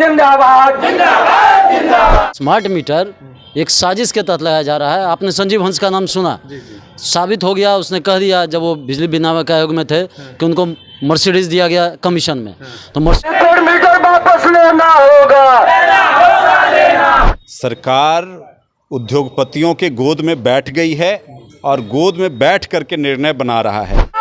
जिंदाबाद जिंदाबाद जिंदाबाद। स्मार्ट मीटर एक साजिश के तहत लगाया जा रहा है। आपने संजीव हंस का नाम सुना, साबित हो गया। उसने कह दिया जब वो बिजली विनियामक आयोग में थे कि उनको मर्सिडीज दिया गया कमीशन में, तो मीटर वापस लेना होगा। सरकार उद्योगपतियों के गोद में बैठ गई है और गोद में बैठ करके निर्णय बना रहा है।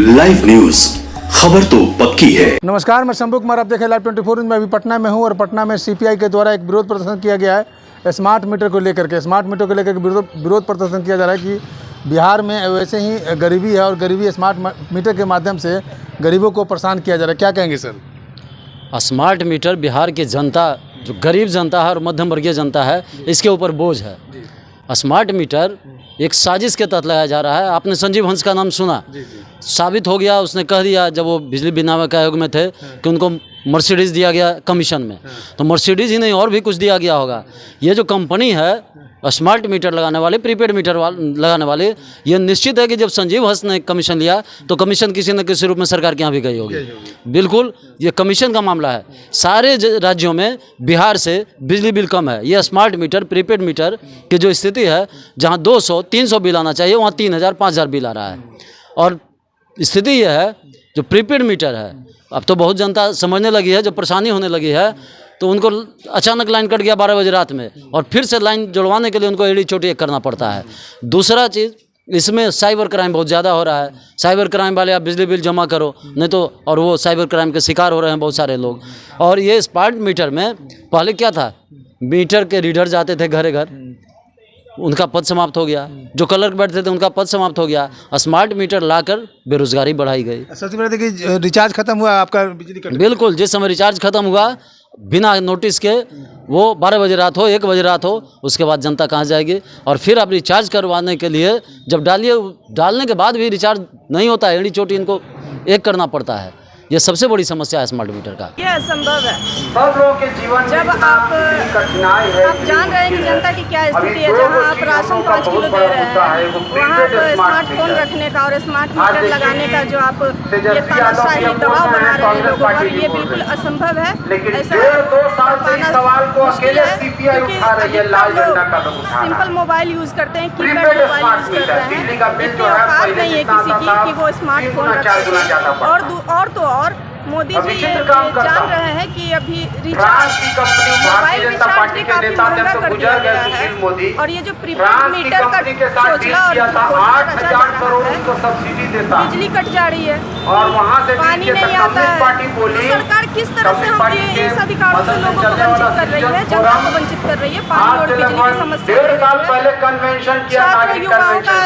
लाइव न्यूज, खबर तो पक्की है। नमस्कार, मैं शंभू कुमार, आप देखें लाइव 24 में। अभी पटना में हूं और पटना में सीपीआई के द्वारा एक विरोध प्रदर्शन किया गया है स्मार्ट मीटर को लेकर के। स्मार्ट मीटर को लेकर के विरोध प्रदर्शन किया जा रहा है कि बिहार में वैसे ही गरीबी है और गरीबी स्मार्ट मीटर के माध्यम से गरीबों को परेशान किया जा रहा है। क्या कहेंगे सर? स्मार्ट मीटर बिहार की जनता, जो गरीब जनता है और मध्यम वर्गीय जनता है, इसके ऊपर बोझ है। स्मार्ट मीटर एक साजिश के तहत लगाया जा रहा है। आपने संजीव हंस का नाम सुना, साबित हो गया। उसने कह दिया जब वो बिजली विनियामक आयोग में थे कि उनको मर्सिडीज़ दिया गया कमीशन में, तो मर्सिडीज़ ही नहीं और भी कुछ दिया गया होगा। ये जो कंपनी है स्मार्ट मीटर लगाने वाले, प्रीपेड मीटर लगाने वाले, ये निश्चित है कि जब संजीव हंस ने कमीशन लिया तो कमीशन किसी न किसी रूप में सरकार के यहाँ भी गई होगी। बिल्कुल, ये कमीशन का मामला है। सारे राज्यों में बिहार से बिजली बिल कम है। ये स्मार्ट मीटर, प्रीपेड मीटर की जो स्थिति है, जहाँ 200-300 बिल आना चाहिए, वहाँ 3000-5000 बिल आ रहा है। और स्थिति यह है, जो प्रीपेड मीटर है, अब तो बहुत जनता समझने लगी है, जब परेशानी होने लगी है तो उनको अचानक लाइन कट गया 12 बजे रात में, और फिर से लाइन जुड़वाने के लिए उनको एड़ी चोटी करना पड़ता है। दूसरा चीज़, इसमें साइबर क्राइम बहुत ज़्यादा हो रहा है। साइबर क्राइम वाले आप बिजली बिल जमा करो, नहीं तो, और वो साइबर क्राइम के शिकार हो रहे हैं बहुत सारे लोग। और ये स्मार्ट मीटर में पहले क्या था, मीटर के रीडर जाते थे घरे घर, उनका पद समाप्त हो गया। जो क्लर्क बैठते थे उनका पद समाप्त हो गया। स्मार्ट मीटर लाकर बेरोजगारी बढ़ाई गई। सबसे पहले देखिए, रिचार्ज खत्म हुआ आपका बिजली का। बिल्कुल, जिस समय रिचार्ज खत्म हुआ, बिना नोटिस के, वो 12 बजे रात हो, 1 बजे रात हो, उसके बाद जनता कहाँ जाएगी? और फिर आप रिचार्ज करवाने के लिए जब डालने के बाद भी रिचार्ज नहीं होता है, एड़ी चोटी इनको एक करना पड़ता है। ये सबसे बड़ी समस्या है स्मार्ट मीटर का। ये असंभव है। सब लोगों के जीवन जब आप जान रहे हैं कि जनता की क्या स्थिति है, जहां आप राशन 5 किलो दे रहे हैं, वहाँ आप स्मार्टफोन रखने का और स्मार्ट मीटर लगाने का जो आप ये तानाशाही दबाव बना रहे हैं लोगों पर, ये बिल्कुल असंभव है। ऐसा सिंपल मोबाइल यूज करते हैं, कीपैड मोबाइल यूज कर रहे हैं। इतनी औकात नहीं है किसी की कि वो स्मार्टफोन रखे। और तो और मोदी जी ये जान रहे हैं कि अभी रिचार्ज, मोबाइल रिचार्ज भी काफी महंगा कर दिया गया है। और ये जो प्रीपेड मीटर का सोचना और बिजली कट जा रही है और वहाँ से पानी नहीं आता है, तो सरकार किस तरह से हम इस अधिकारों से लोगों को वंचित कर रही है, जनता को वंचित कर रही है। पानी और बिजली की समस्या, छात्र युवाओं का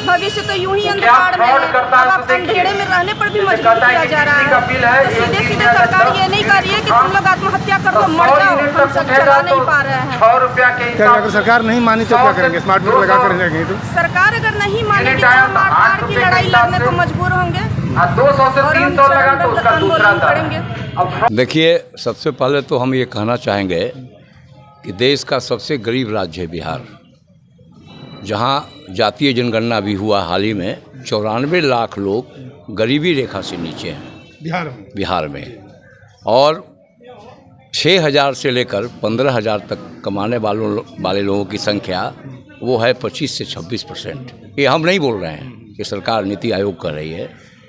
भविष्य तो यूं ही अंधकार में, अब आप अंधेरे में रहने पर भी मजबूर किया जा रहा है। सीधे सीधे सरकार ये नहीं कर रही है कि तुम लोग आत्महत्या कर दो, मर जाओ, हम सब चला नहीं पा रहे हैं। क्या अगर सरकार नहीं मानी तो क्या करेंगे? स्मार्ट मीटर लगा कर रहेंगे तो सरकार अगर नहीं मानेगी तो हम आर की लड़ाई लड़ने को मजबूर होंगे। 200 से 300 लगा तो उसका दूसरा करेंगे। देखिए, सबसे पहले तो हम ये कहना चाहेंगे कि देश का सबसे गरीब राज्य है बिहार, जहाँ जातीय जनगणना भी हुआ हाल ही में। 94 लाख लोग गरीबी रेखा से नीचे हैं बिहार में, और 6,000 से लेकर 15,000 तक कमाने वाले लोगों की संख्या वो है 25 से 26%। ये हम नहीं बोल रहे हैं कि सरकार नीति आयोग कर रही है।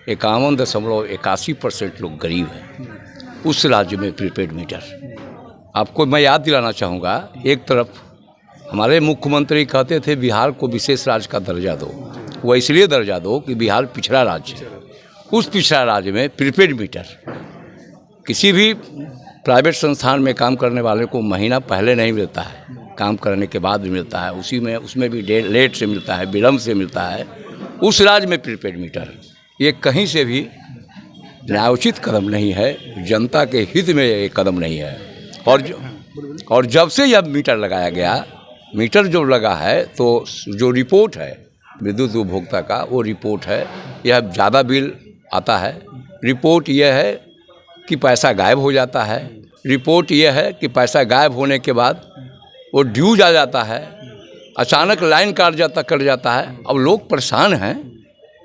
51.81% लोग गरीब हैं उस राज्य में। प्रीपेड मीटर, आपको मैं याद दिलाना चाहूँगा, एक तरफ हमारे मुख्यमंत्री कहते थे बिहार को विशेष राज्य का दर्जा दो। वो इसलिए दर्जा दो कि बिहार पिछड़ा राज्य है। उस पिछड़ा राज्य में प्रीपेड मीटर किसी भी प्राइवेट संस्थान में काम करने वाले को महीना पहले नहीं मिलता है, काम करने के बाद भी मिलता है। उसमें भी लेट से मिलता है, विलम्ब से मिलता है। उस राज्य में प्रीपेड मीटर, ये कहीं से भी न्यायोचित कदम नहीं है, जनता के हित में ये कदम नहीं है। और जब से यह मीटर लगाया गया, मीटर जो लगा है, तो जो रिपोर्ट है विद्युत उपभोक्ता का, वो रिपोर्ट है, यह ज़्यादा बिल आता है। रिपोर्ट यह है कि पैसा गायब हो जाता है। रिपोर्ट यह है कि पैसा गायब होने के बाद वो ड्यूज आ जाता है, अचानक लाइन कट जाता है। अब लोग परेशान हैं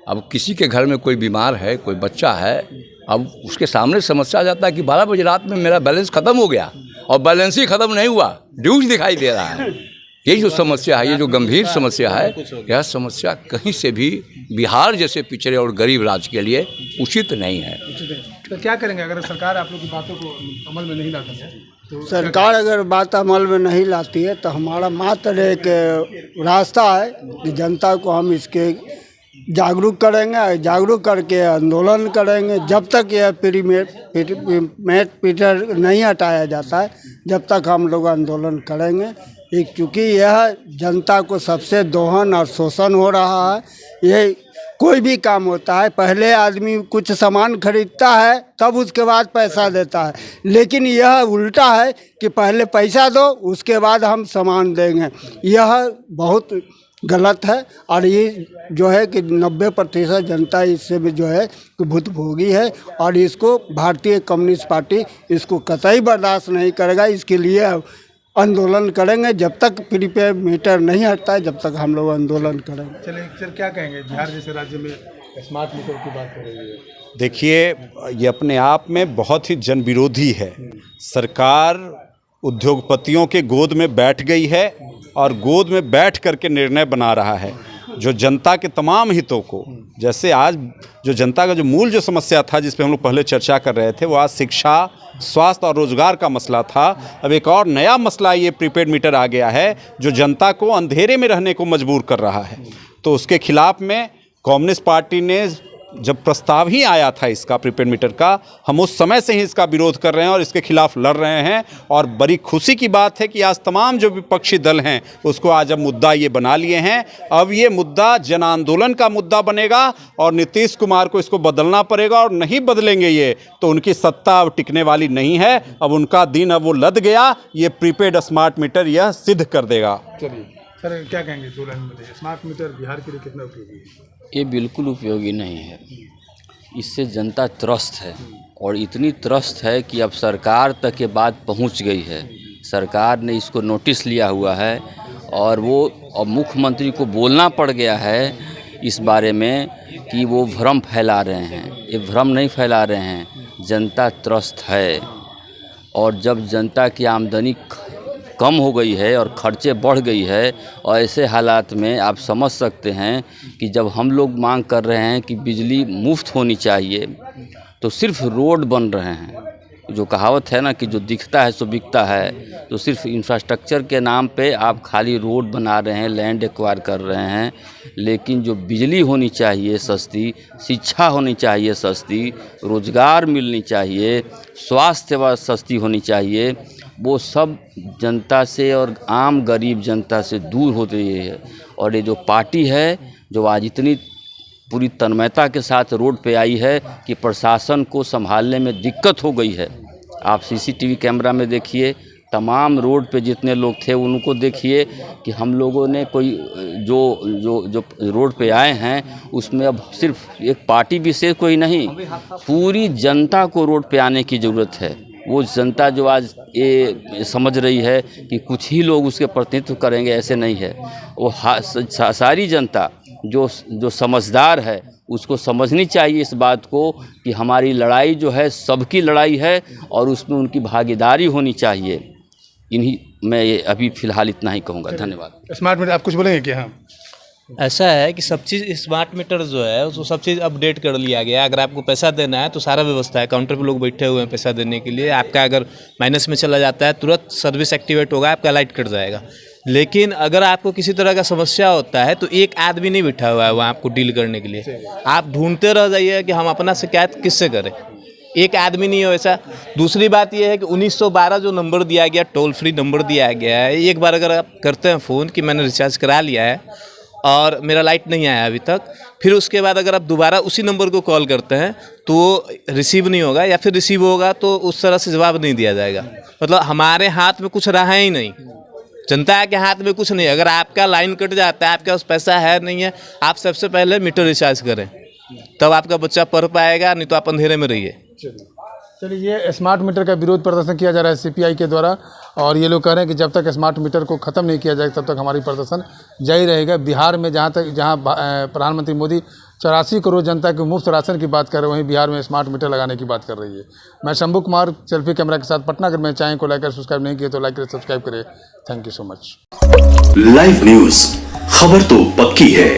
अब किसी के घर में कोई बीमार है, कोई बच्चा है, अब उसके सामने समस्या आ जाता है कि 12 बजे रात में मेरा बैलेंस ख़त्म हो गया और बैलेंस ही ख़त्म नहीं हुआ, ड्यूज दिखाई दे रहा है। ये जो समस्या है, ये जो गंभीर समस्या है, यह समस्या कहीं से भी बिहार जैसे पिछड़े और गरीब राज्य के लिए उचित नहीं है। तो क्या करेंगे अगर सरकार आप लोग की बातों को अमल में नहीं लाती है? तो सरकार अगर बात अमल में नहीं लाती है तो हमारा मात्र एक रास्ता है कि जनता को हम इसके जागरूक करेंगे, जागरूक करके आंदोलन करेंगे। जब तक यह प्रीपेड मीटर नहीं हटाया जाता है, जब तक हम लोग आंदोलन करेंगे। एक चूँकि यह जनता को सबसे दोहन और शोषण हो रहा है। ये कोई भी काम होता है, पहले आदमी कुछ सामान खरीदता है तब उसके बाद पैसा देता है, लेकिन यह उल्टा है कि पहले पैसा दो उसके बाद हम सामान देंगे। यह बहुत गलत है और ये जो है कि 90% जनता इससे भी जो है कि भुतभोगी है और इसको भारतीय कम्युनिस्ट पार्टी इसको कतई बर्दाश्त नहीं करेगा। इसके लिए आंदोलन करेंगे। जब तक प्रीपेड मीटर नहीं हटता है जब तक हम लोग आंदोलन करेंगे। चलिए सर, क्या कहेंगे बिहार जैसे राज्य में स्मार्ट मीटर की बात हो रही है? देखिए, ये अपने आप में बहुत ही जन विरोधी है। सरकार उद्योगपतियों के गोद में बैठ गई है और गोद में बैठ करके निर्णय बना रहा है जो जनता के तमाम हितों को, जैसे आज जो जनता का जो मूल जो समस्या था जिस पे हम लोग पहले चर्चा कर रहे थे, वो आज शिक्षा, स्वास्थ्य और रोजगार का मसला था। अब एक और नया मसला ये प्रीपेड मीटर आ गया है जो जनता को अंधेरे में रहने को मजबूर कर रहा है। तो उसके खिलाफ में कम्युनिस्ट पार्टी ने जब प्रस्ताव ही आया था इसका प्रीपेड मीटर का, हम उस समय से ही इसका विरोध कर रहे हैं और इसके खिलाफ लड़ रहे हैं। और बड़ी खुशी की बात है कि आज तमाम जो विपक्षी दल हैं उसको आज अब मुद्दा ये बना लिए हैं। अब ये मुद्दा जन आंदोलन का मुद्दा बनेगा और नीतीश कुमार को इसको बदलना पड़ेगा और नहीं बदलेंगे ये तो उनकी सत्ता अब टिकने वाली नहीं है। अब उनका दिन अब वो लद गया। ये प्रीपेड स्मार्ट मीटर यह सिद्ध कर देगा। चलिए सर, क्या कहेंगे दो लाइन में बताइए, स्मार्ट मीटर बिहार के लिए कितना उपयोगी है? ये बिल्कुल उपयोगी नहीं है। इससे जनता त्रस्त है और इतनी त्रस्त है कि अब सरकार तक ये बात पहुंच गई है। सरकार ने इसको नोटिस लिया हुआ है और वो अब मुख्यमंत्री को बोलना पड़ गया है इस बारे में कि वो भ्रम फैला रहे हैं। ये भ्रम नहीं फैला रहे हैं, जनता त्रस्त है। और जब जनता की आमदनी कम हो गई है और खर्चे बढ़ गई है और ऐसे हालात में आप समझ सकते हैं कि जब हम लोग मांग कर रहे हैं कि बिजली मुफ्त होनी चाहिए तो सिर्फ रोड बन रहे हैं। जो कहावत है ना कि जो दिखता है सो बिकता है, तो सिर्फ इंफ्रास्ट्रक्चर के नाम पे आप खाली रोड बना रहे हैं, लैंड एक्वायर कर रहे हैं। लेकिन जो बिजली होनी चाहिए सस्ती, शिक्षा होनी चाहिए सस्ती, रोज़गार मिलनी चाहिए, स्वास्थ्य सेवा सस्ती होनी चाहिए, वो सब जनता से और आम गरीब जनता से दूर हो रही है। और ये जो पार्टी है जो आज इतनी पूरी तन्मयता के साथ रोड पे आई है कि प्रशासन को संभालने में दिक्कत हो गई है। आप सीसीटीवी कैमरा में देखिए, तमाम रोड पे जितने लोग थे उनको देखिए कि हम लोगों ने कोई जो रोड पे आए हैं उसमें अब सिर्फ एक पार्टी विशेष कोई नहीं, पूरी जनता को रोड पे आने की ज़रूरत है। वो जनता जो आज ये समझ रही है कि कुछ ही लोग उसके प्रतिनिधित्व करेंगे, ऐसे नहीं है। वो सारी जनता जो समझदार है उसको समझनी चाहिए इस बात को कि हमारी लड़ाई जो है सबकी लड़ाई है और उसमें उनकी भागीदारी होनी चाहिए। इन्हीं मैं ये अभी फ़िलहाल इतना ही कहूँगा। धन्यवाद। स्मार्ट मीटर आप कुछ बोलेंगे क्या? हाँ, ऐसा है कि सब चीज़ स्मार्ट मीटर जो है उसको सब चीज़ अपडेट कर लिया गया है। अगर आपको पैसा देना है तो सारा व्यवस्था है, काउंटर पे लोग बैठे हुए हैं पैसा देने के लिए। आपका अगर माइनस में चला जाता है तुरंत सर्विस एक्टिवेट होगा, आपका लाइट कट जाएगा। लेकिन अगर आपको किसी तरह का समस्या होता है तो एक आदमी नहीं बैठा हुआ है वहाँ आपको डील करने के लिए। आप ढूंढते रह जाइए कि हम अपना शिकायत किससे करें, एक आदमी नहीं हो ऐसा। दूसरी बात यह है कि 1912 जो नंबर दिया गया, टोल फ्री नंबर दिया गया है, एक बार अगर आप करते हैं फ़ोन कि मैंने रिचार्ज करा लिया है और मेरा लाइट नहीं आया अभी तक, फिर उसके बाद अगर आप दोबारा उसी नंबर को कॉल करते हैं तो रिसीव नहीं होगा, या फिर रिसीव होगा तो उस तरह से जवाब नहीं दिया जाएगा। मतलब हमारे हाथ में कुछ रहा ही नहीं, जनता के हाथ में कुछ नहीं। अगर आपका लाइन कट जाता है, आपके पास पैसा है नहीं है, आप सबसे पहले मीटर रिचार्ज करें, तब आपका बच्चा पढ़ पाएगा, नहीं तो आप अंधेरे में रहिए। चलिए, ये स्मार्ट मीटर का विरोध प्रदर्शन किया जा रहा है सीपीआई के द्वारा और ये लोग कह रहे हैं कि जब तक स्मार्ट मीटर को ख़त्म नहीं किया जाएगा तब तक हमारी प्रदर्शन जारी रहेगा। बिहार में जहाँ प्रधानमंत्री मोदी 84 करोड़ जनता के मुफ्त राशन की बात कर रहे हैं, वहीं बिहार में स्मार्ट मीटर लगाने की बात कर रही है। मैं शंभू कुमार सेल्फी कैमरा के साथ पटना। अगर मेरे चैनल को लाइक और सब्सक्राइब नहीं किए तो लाइक और सब्सक्राइब करें। Thank you so much. Live news, खबर तो पक्की है।